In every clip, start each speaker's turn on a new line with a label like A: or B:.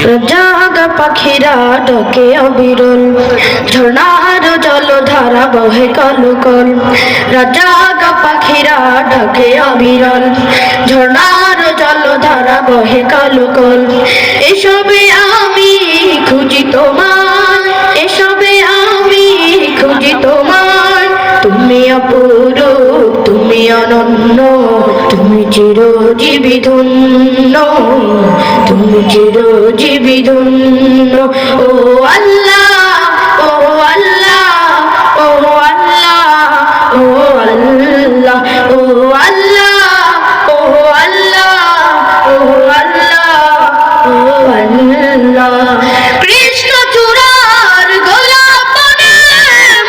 A: জাগা পাখিরা ডাকে অবিরল, ঝর্ণার জলধারা বহে কলকল। জাগা পাখিরা ডাকে অবিরল, ঝর্ণার জলধারা বহে কলকল। এসবে আমি খুঁজি তোমার, এসবে আমি খুঁজি তোমার। তুমি অপরূপ, তুমি অনন্য, তুমি চিরজীবী ধন্য, তুমি চিরজীবী ধন্য। ও আল্লাহ, ও আল্লাহ, ও আল্লাহ, ও আল্লাহ, ও আল্লাহ, ও আল্লাহ, ও আল্লাহ, ও আল্লাহ। কৃষ্ণ চূড়ার গোলাপ বনে,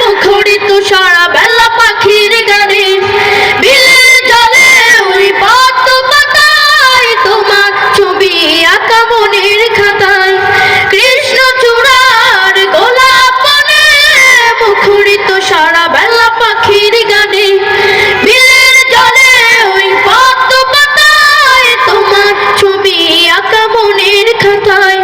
A: মুখরিত সারা বেলা পাখির গানে, বিলের জলে ওই পদ্ম পাতায় তোমার ছবি আঁকা মনের খাতায়। কৃষ্ণ চূড়ার গোলাপ বনে, মুখরিত সারা বেলা পাখির গানে, বিলের জলে ওই পদ্ম পাতায় তোমার ছবি আঁকা মনের খাতায়।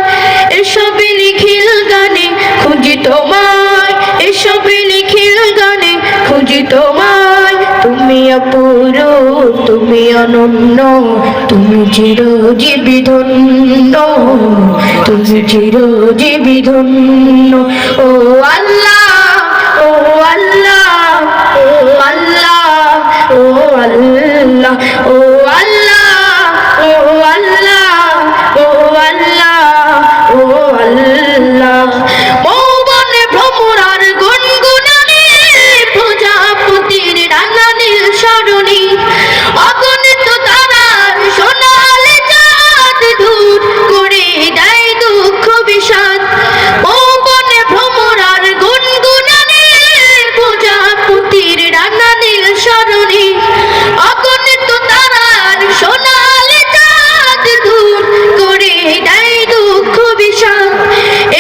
A: এসবে নিখিল গানে খুঁজি তোমায়, এসবে নিখিল গানে খুঁজি তোমায়। তুমি অপরূপ, তুমি অনন্য, তুমি চিরজীবী ধন্য, তুমি চিরজীবী ধন্য। ও আল্লাহ, ও আল্লাহ, ও আল্লাহ, ও আল্লাহ, ও আল্লাহ, ও আল্লাহ, ও আল্লাহ, ও আল্লাহ। মৌবনে ভ্রমরার গুনগুনানি, প্রজাপতির ডানা নীল সরণি, অগণিত তারার সোনালি চাঁদ দূর করে দেয় দুঃখ বিষাদ। মৌবনে ভ্রমরার গুনগুনানি, প্রজাপতির ডানা নীল সরণি, অগণিত তারার সোনালি চাঁদ দূর করে দেয় দুঃখ বিষাদ।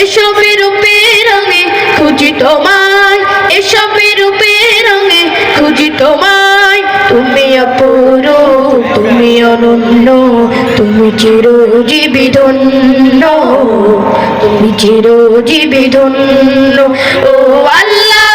A: এসবের রূপে রঙে খুঁজি তোমায়, এসবের রূপে রঙে খুঁজি তোমায়। তুমি অপরূপ, তুমি অনন্য, তুমি চিরজীবী ধন্য, তুমি চিরজীবী ধন্য। ও আল্লাহ,